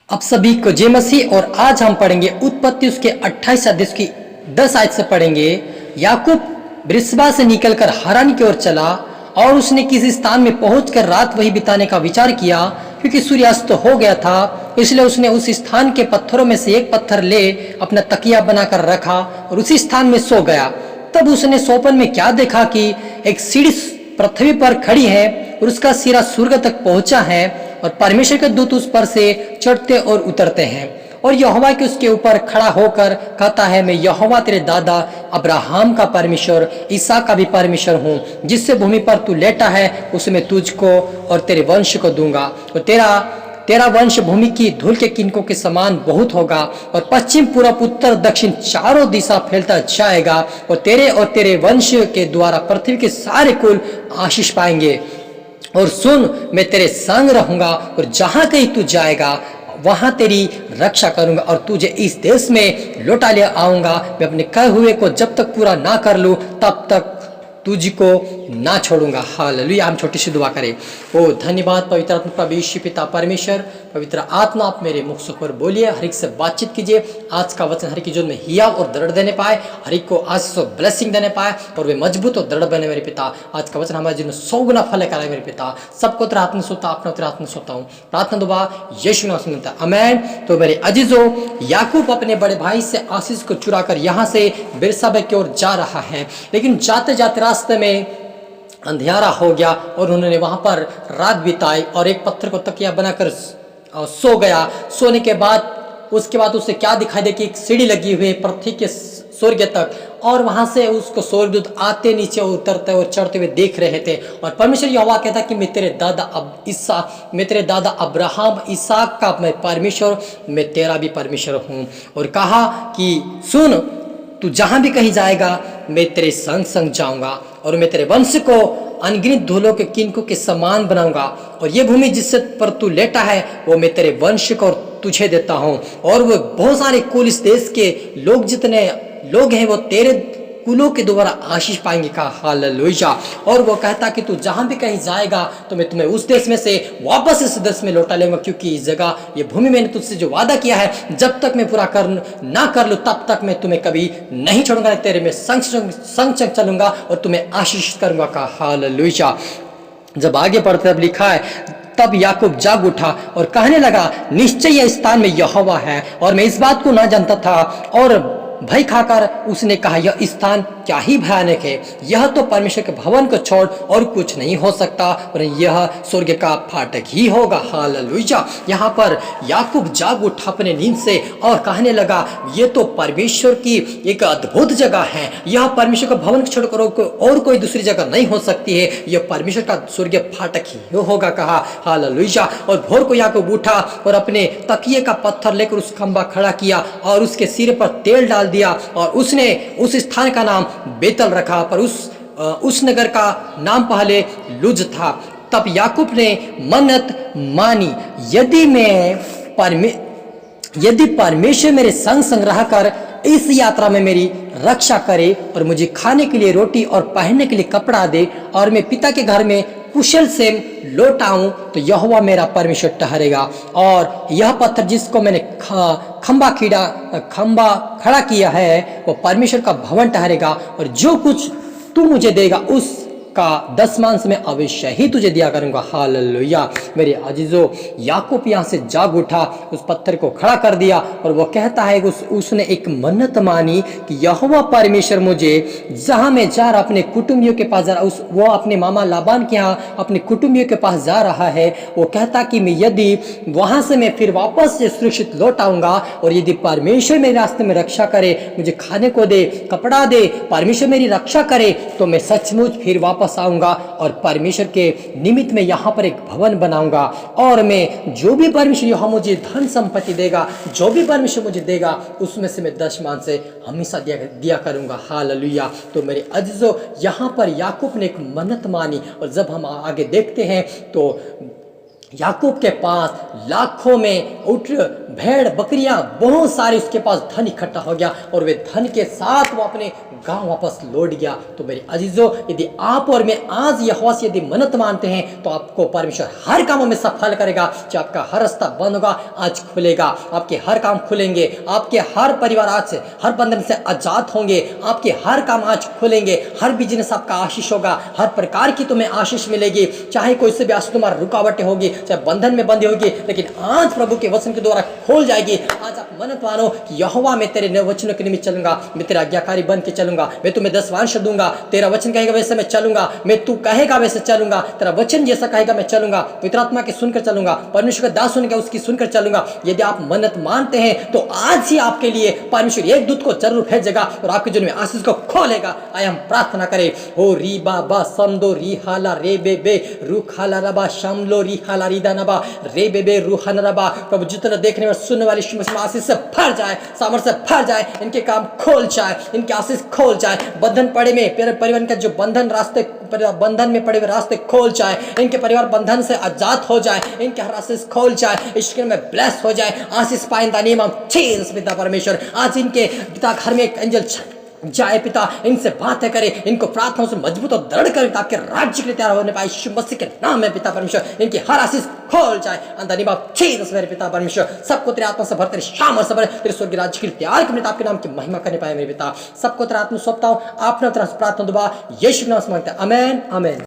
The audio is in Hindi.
आप सभी को जय मसीह। और आज हम पढ़ेंगे उत्पत्ति उसके 28 अध्याय की 10 आयत से पढ़ेंगे। याकूब बिरसबा से निकलकर हारान की ओर चला और उसने किसी स्थान में पहुंचकर रात वही बिताने का विचार किया, क्योंकि सूर्यास्त हो गया था। इसलिए उसने उस स्थान के पत्थरों में से एक पत्थर ले अपना तकिया बनाकर रखा और उसी स्थान में सो गया। तब उसने सोपन में क्या देखा कि एक सीढ़ी पृथ्वी पर खड़ी है और उसका सिरा स्वर्ग तक पहुंचा है और परमेश्वर के दूत उस पर से चढ़ते और उतरते हैं। और यहोवा के उसके ऊपर खड़ा होकर कहता है, मैं यहोवा तेरे दादा अब्राहम का परमेश्वर, इसहाक का भी परमेश्वर हूँ। जिससे भूमि पर तू लेटा है उसमें तुझको और तेरे वंश को दूंगा, और तेरा वंश भूमि की धूल के किनकों के समान बहुत होगा, और पश्चिम पूरब उत्तर दक्षिण चारों दिशा फैलता जाएगा, और तेरे वंश के द्वारा पृथ्वी के सारे कुल आशीष पाएंगे। और सुन, मैं तेरे संग रहूंगा और जहां कहीं तू जाएगा वहां तेरी रक्षा करूंगा, और तुझे इस देश में लौटा ले आऊंगा। मैं अपने कहे हुए को जब तक पूरा ना कर लूं तब तक तुझको ना छोड़ूंगा। हालेलुया। हम छोटी सी दुआ करें। ओ धन्यवाद पवित्र आत्मा प्रभु यीशु पिता परमेश्वर, पवित्र आत्मा आप मेरे मुख से पर बोलिए, हर एक से बातचीत कीजिए। आज का वचन हर एक की जीवन में हिया और दृढ़ देने पाए, हर एक को आशीष और ब्लेसिंग देने पाए, और वे मजबूत और दृढ़ बने। मेरे पिता आज का वचन हमारे जीवन में 100 गुना फल कराए। मेरे पिता सबको तेरा हाथ में सोता, अपना तेरा हाथ में सोता हूँ। प्रार्थना दुआ यीशु नाम से मिलता है, आमीन। तो मेरे अजीजों, याकूब अपने बड़े भाई से आशीष को चुरा कर यहाँ से बेरशेबा की ओर जा रहा है, लेकिन जाते जाते रास्ते में अंधियारा हो गया और उन्होंने वहां पर रात बिताई और एक पत्थर को तकिया बनाकर सो गया। सोने के बाद उसके बाद उसे क्या दिखाई दे कि एक सीढ़ी लगी हुई है पृथ्वी के स्वर्ग तक, और वहां से उसको स्वर्गदूत आते नीचे उतरते और चढ़ते हुए देख रहे थे। और परमेश्वर यहोवा कहता कि मैं तेरे दादा अब्राहम इसहाक का मैं परमेश्वर, मैं तेरा भी परमेश्वर हूँ। और कहा कि सुन, तू जहां भी कहीं जाएगा मैं तेरे संग संग जाऊंगा, और मैं तेरे वंश को अनगिनत धूलों के किनकों के समान बनाऊंगा, और ये भूमि जिससे पर तू लेटा है वो मैं तेरे वंश को तुझे देता हूं। और वो बहुत सारे कुल, इस देश के लोग जितने लोग हैं वो तेरे कुलों के द्वारा आशीष पाएंगे। का हालेलुया। और वो कहता कि तू जहां भी कहीं जाएगा तो मैं तुम्हें उस देश में से वापस इस देश में लौटा लूंगा, क्योंकि इस जगह, ये भूमि मैंने तुझसे जो वादा किया है, जब तक मैं पूरा ना कर लूं तब तक मैं तुम्हें कभी नहीं छोड़ूंगा, तेरे में संग चलूंगा और तुम्हें आशीष करूंगा। का हालेलुया। जब आगे पढ़ते तब लिखा है, तब याकूब जाग उठा और कहने लगा, निश्चय यह स्थान में यहोवा है, और मैं इस बात को ना जानता था। और भय खाकर उसने कहा, यह स्थान क्या ही भयानक है, यह तो परमेश्वर के भवन को छोड़ और कुछ नहीं हो सकता, और यह स्वर्ग का फाटक ही होगा। हालेलुया। यहाँ पर याकूब जाग उठा अपने नींद से और कहने लगा, यह तो परमेश्वर की एक अद्भुत जगह है, यह परमेश्वर का भवन को छोड़कर और कोई दूसरी जगह नहीं हो सकती है, यह परमेश्वर का स्वर्ग फाटक ही होगा। कहा हालेलुया। और भोर को याकूब उठा और अपने तकिए का पत्थर लेकर उस खंबा खड़ा किया और उसके सिर पर तेल डाल दिया, और उसने उस स्थान का नाम बेतल रखा, पर उस नगर का नाम पहले लुज था। तब याकूब ने मन्नत मानी, यदि परमेश्वर मेरे संग संग रहकर इस यात्रा में मेरी रक्षा करे और मुझे खाने के लिए रोटी और पहनने के लिए कपड़ा दे, और मैं पिता के घर में कुशल से लौट आऊं, तो यहोवा मेरा परमेश्वर ठहरेगा, और यह पत्थर जिसको मैंने खंबा खड़ा किया है वो परमेश्वर का भवन ठहरेगा, और जो कुछ तू मुझे देगा उसका दसमांश में अवश्य ही तुझे दिया करूंगा। हालेलुया। मेरे अजीजों, याकूब यहाँ से जाग उठा, उस पत्थर को खड़ा कर दिया, और वो कहता है कि उसने एक मन्नत मानी कि यहोवा परमेश्वर मुझे जहां मैं जा रहा अपने कुटुंबियों के पास जा रहा, वो अपने मामा लाबान के यहाँ अपने कुटुंबियों के पास जा रहा है। वो कहता कि मैं यदि वहां से मैं फिर वापस से सुरक्षित लौट आऊंगा, और यदि परमेश्वर मेरे रास्ते में रक्षा करे, मुझे खाने को दे, कपड़ा दे, परमेश्वर मेरी रक्षा करे, तो मैं सचमुच फिर वापस आऊंगा और परमेश्वर के निमित्त में यहाँ पर एक भवन बनाऊंगा, और मैं जो भी परमेश्वर यहाँ मुझे धन संपत्ति देगा, जो भी परमेश्वर मुझे देगा, उसमें से मैं दशमांश से हमेशा दिया करूंगा। हालेलुया। तो मेरे अजीजों, यहाँ पर याकूब ने एक मन्नत मानी, और जब हम आगे देखते हैं तो याकूब के पास लाखों में ऊँट, भेड़, बकरियां, बहुत सारे उसके पास धन इकट्ठा हो गया और वे धन के साथ वो अपने गांव वापस लौट गया। तो मेरे अजीजों, यदि आप और मैं आज यहोवा से यदि मन्नत मानते हैं तो आपको परमेश्वर हर कामों में सफल करेगा। चाहे आपका हर रास्ता बंद होगा, आज खुलेगा, आपके हर काम खुलेंगे, आपके हर परिवार आज से हर बंधन से आजाद होंगे, आपके हर काम आज खुलेंगे, हर बिजनेस आपका आशीष होगा, हर प्रकार की तुम्हें आशीष मिलेगी। चाहे कोई से भी आज तुम्हारी रुकावटें होगी, चाहे बंधन में बंधी होगी, लेकिन आज प्रभु के वचन के द्वारा खोल जाएगी। आज आप मन्नत मानो कि यहोवा मैं तेरे वचनों के निमित्त चलूंगा, मैं तेरा आज्ञाकारी बन के चलूंगा, मैं तुम्हें 10 वांश दूंगा, तेरा वचन कहेगा वैसे मैं चलूंगा, मैं तू कहेगा वैसे चलूंगा, तेरा वचन जैसा कहेगा मैं चलूंगा, पवित्र आत्मा की सुनकर चलूंगा, परमेश्वर का दास सुनकर उसकी सुनकर चलूंगा। यदि आप मन्नत मानते हैं तो आज ही आपके लिए परमेश्वर एक दूत को जरूर भेजेगा और आपके जीवन में आशीष को खोलेगा। आइए हम प्रार्थना करें। हो री बाबा समदो री हाला रे बे बे रू खाला रबा शामलो री हाला री दानबा रे बे बे रू हनरबा। प्रभु जितना देखने और सुनने वाली आशीष से भर जाए, सामर्थ्य से भर जाए, इनके काम खोल जाए, इनके आशीष खोल जाए, बंधन पड़े में परिवार का जो बंधन रास्ते बंधन में पड़े हुए रास्ते खोल जाए, इनके परिवार बंधन से आजाद हो जाए, इनके हर आशीष खोल जाए, ईश्वर में ब्लेस हो जाए, आशीष पाए in the name of Jesus. पिता परमेश्वर आज इनके पिता घर में एक एंजल जाए पिता, इनसे बातें करें, इनको प्रार्थनाओं से मजबूत और दृढ़ करें ताकि राज्य के लिए तैयार होने पाए। यीशु मसीह के नाम में पिता परमेश्वर इनकी हर आशीष खोल जाए in the name of Jesus. मेरे पिता परमेश्वर सबको तेरे आत्मा से भर, तेरे शाम और सबर तेरे स्वर्गीय राज्य के लिए तैयार करने आपके नाम की महिमा करने पाए। मेरे पिता सबको तेरे आत्मा सौंपता हूं, आपने प्रार्थना दुआ यीशु के नाम से मांगते हैं, आमीन आमीन।